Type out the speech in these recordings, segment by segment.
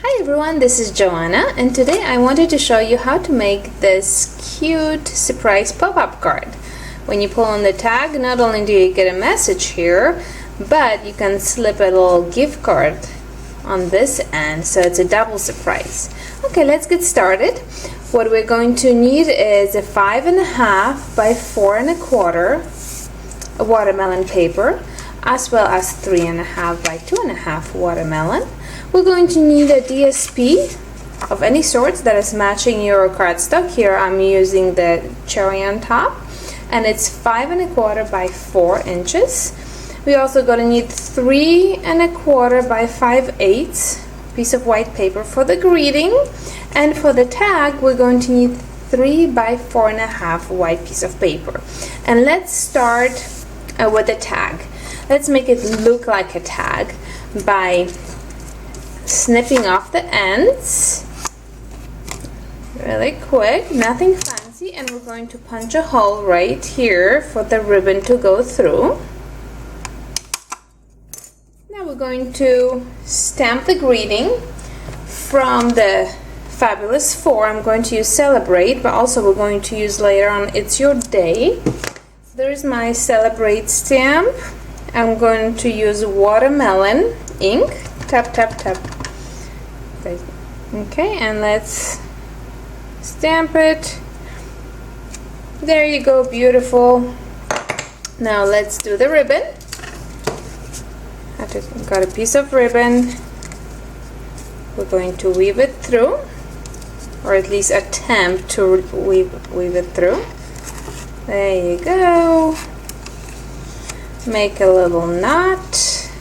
Hi everyone, this is Joanna, and today I wanted to show you how to make this cute surprise pop-up card. When you pull on the tag, not only do you get a message here, but you can slip a little gift card on this end, so it's a double surprise. Okay, let's get started. What we're going to need is a 5.5 by 4.25 watermelon paper, as well as 3.5 by 2.5 watermelon. We're going to need a DSP of any sort that is matching your cardstock. Here I'm using the cherry on top, and it's 5.25 by 4 inches. We also going to need 3.25 by 5/8 piece of white paper for the greeting, and for the tag we're going to need 3 by 4.5 white piece of paper. And let's start with the tag. Let's make it look like a tag by snipping off the ends really quick, nothing fancy, and we're going to punch a hole right here for the ribbon to go through. Now we're going to stamp the greeting from the Fabulous 4. I'm going to use Celebrate, but also we're going to use later on It's Your Day. There's my Celebrate stamp. I'm going to use watermelon ink. Tap, tap, tap. Okay, and let's stamp it. There you go, beautiful. Now let's do the ribbon. I've got a piece of ribbon. We're going to weave it through, or at least attempt to weave it through. There you go. Make a little knot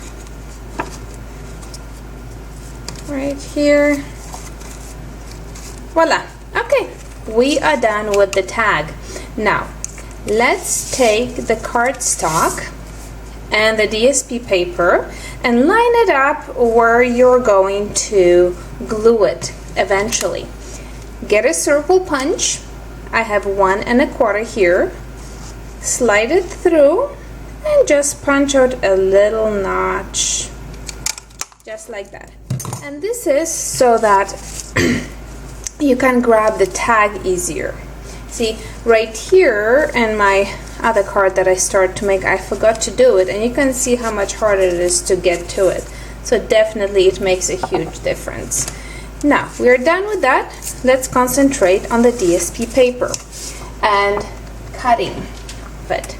right here. Voila. Okay, we are done with the tag. Now let's take the cardstock and the DSP paper and line it up where you're going to glue it eventually. Get a circle punch. I have 1.25 here. Slide it through and just punch out a little notch, just like that. And this is so that you can grab the tag easier. See, right here in my other card that I started to make, I forgot to do it, and you can see how much harder it is to get to it. So definitely it makes a huge difference. Now we are done with that. Let's concentrate on the DSP paper and cutting of it.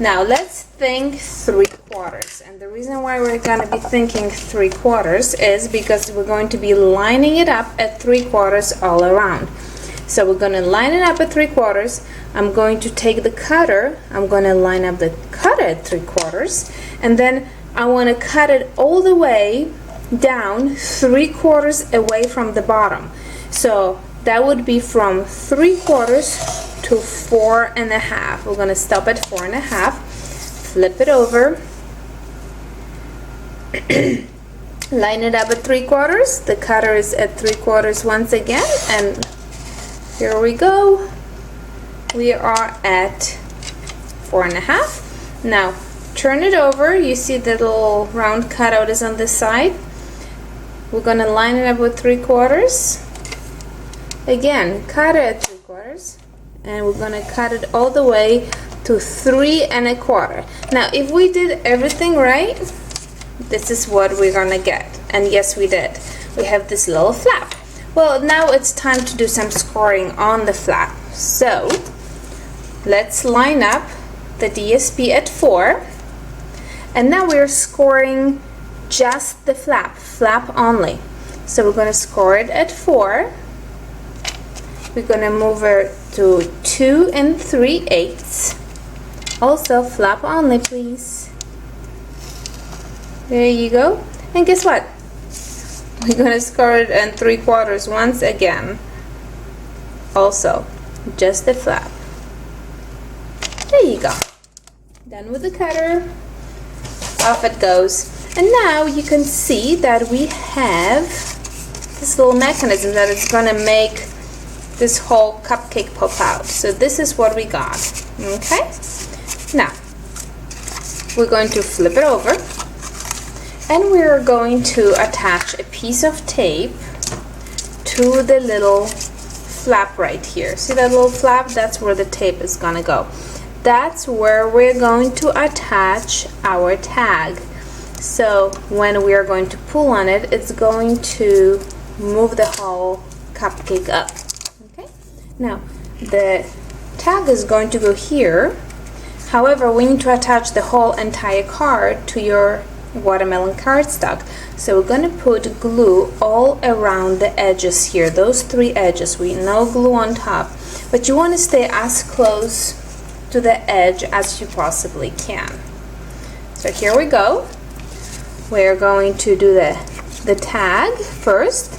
Now let's think 3/4, and the reason why we're going to be thinking 3/4 is because we're going to be lining it up at 3/4 all around. So we're going to line it up at 3/4. I'm going to take the cutter, I'm going to line up the cutter at 3/4, and then I want to cut it all the way down 3/4 away from the bottom. So that would be from 3/4 to 4.5. We're going to stop at 4.5, flip it over, line it up at 3/4. The cutter is at 3/4 once again, and here we go. We are at 4.5. Now turn it over. You see the little round cutout is on this side. We're going to line it up with 3/4. Again, cut it at 3/4, and we're going to cut it all the way to 3.25. Now if we did everything right, this is what we're going to get. And yes, we did. We have this little flap. Well, now it's time to do some scoring on the flap. So let's line up the DSP at 4, and now we're scoring just the flap only. So we're going to score it at 4. We're going to move it to 2 3/8. Also flap only, please. There you go. And guess what? We're going to score it at 3/4 once again. Also just the flap. There you go. Done with the cutter. Off it goes. And now you can see that we have this little mechanism that is going to make this whole cupcake pop out. So this is what we got. Okay? Now we're going to flip it over, and we're going to attach a piece of tape to the little flap right here. See that little flap? That's where the tape is gonna go. That's where we're going to attach our tag. So when we are going to pull on it, it's going to move the whole cupcake up. Okay, now the tag is going to go here. However, we need to attach the whole entire card to your watermelon cardstock. So we're going to put glue all around the edges here, those 3 edges. We no glue on top, but you want to stay as close to the edge as you possibly can. So here we go. We're going to do the tag first.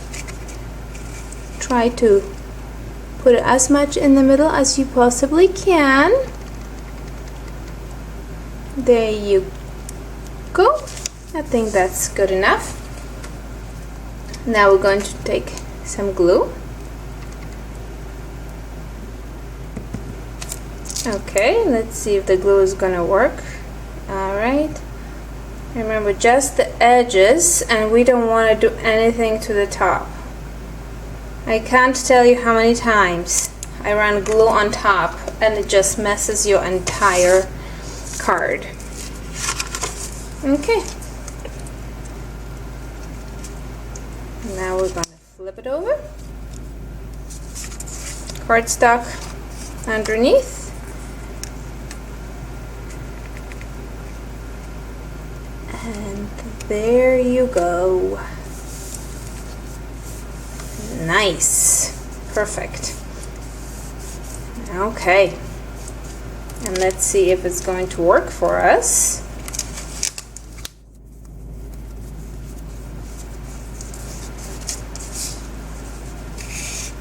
Try to put as much in the middle as you possibly can. There you go. I think that's good enough. Now we're going to take some glue. Okay, let's see if the glue is gonna work. Alright. Remember, just the edges, and we don't want to do anything to the top. I can't tell you how many times I ran glue on top and it just messes your entire card. Okay. Now we're going to flip it over. Cardstock underneath. And there you go. Nice. Perfect. Okay. And let's see if it's going to work for us.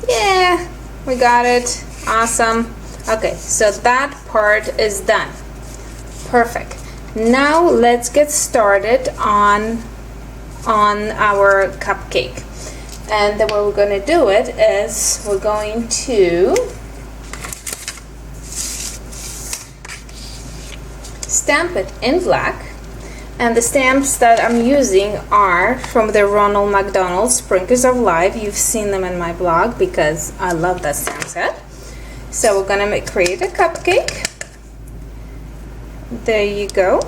Yeah, we got it. Awesome. Okay, so that part is done. Perfect. Now let's get started on our cupcake. And the way we're going to do it is we're going to stamp it in black. And the stamps that I'm using are from the Ronald McDonald Sprinkles of Life. You've seen them in my blog because I love that stamp set. So we're going to create a cupcake. There you go.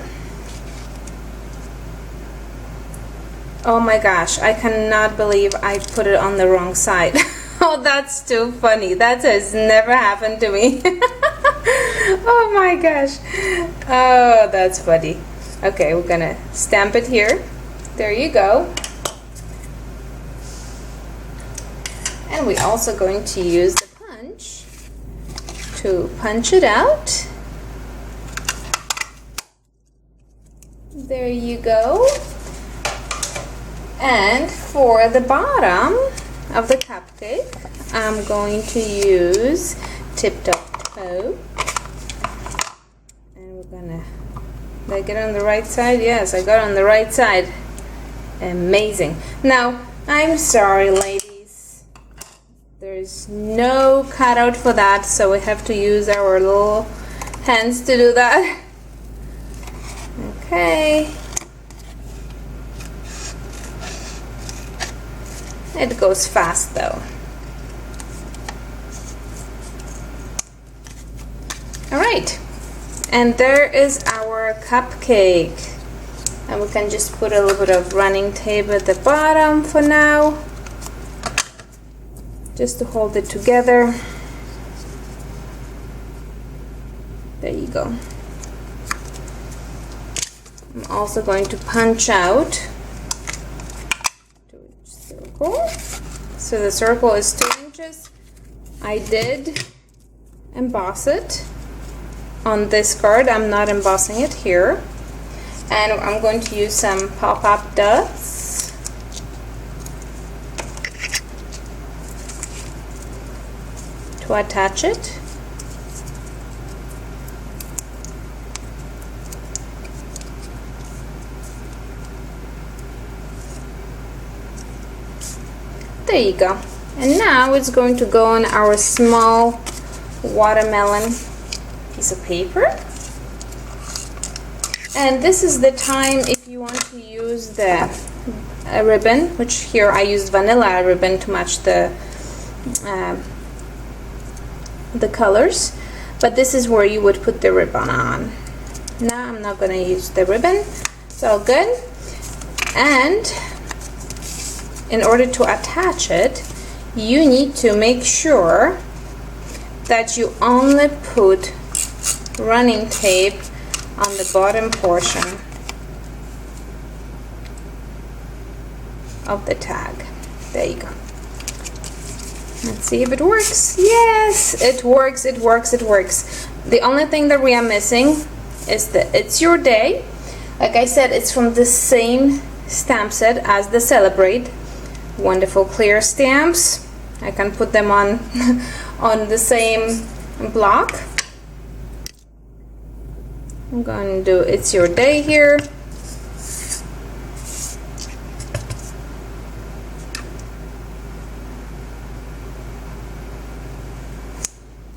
Oh my gosh, I cannot believe I put it on the wrong side. Oh, that's too funny. That has never happened to me. Oh my gosh. Oh, that's funny. Okay, we're gonna stamp it here. There you go. And we're also going to use the punch to punch it out. There you go. And for the bottom of the cupcake, I'm going to use Tip Top Toe. And we're gonna, did I get on the right side? Yes, I got on the right side. Amazing. Now, I'm sorry, ladies. There's no cutout for that, so we have to use our little hands to do that. Okay. It goes fast though. Alright, and there is our cupcake. And we can just put a little bit of running tape at the bottom for now, just to hold it together. There you go. I'm also going to punch out circle. So the circle is 2 inches. I did emboss it on this card. I'm not embossing it here. And I'm going to use some pop-up dots to attach it. There you go. And now it's going to go on our small watermelon piece of paper. And this is the time if you want to use the a ribbon, which here I used vanilla ribbon to match the colors, but this is where you would put the ribbon on. Now I'm not going to use the ribbon. It's all good. And in order to attach it, you need to make sure that you only put running tape on the bottom portion of the tag. There you go. Let's see if it works. Yes, it works, it works, it works. The only thing that we are missing is the It's Your Day. Like I said, it's from the same stamp set as the Celebrate. Wonderful clear stamps. I can put them on on the same block. I'm going to do It's Your Day here.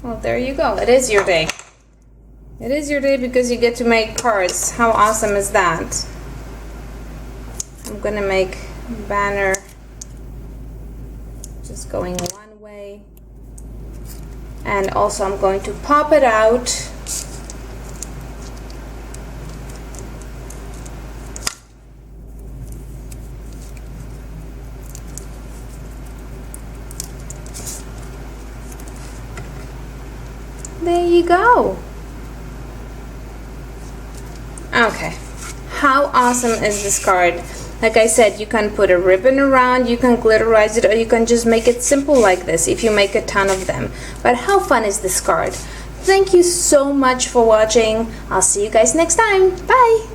Well, there you go. It is your day. It is your day because you get to make cards. How awesome is that? I'm gonna make a banner just going one way, and also I'm going to pop it out there you go. Okay, how awesome is this card? Like I said, you can put a ribbon around, you can glitterize it, or you can just make it simple like this if you make a ton of them. But how fun is this card? Thank you so much for watching. I'll see you guys next time. Bye!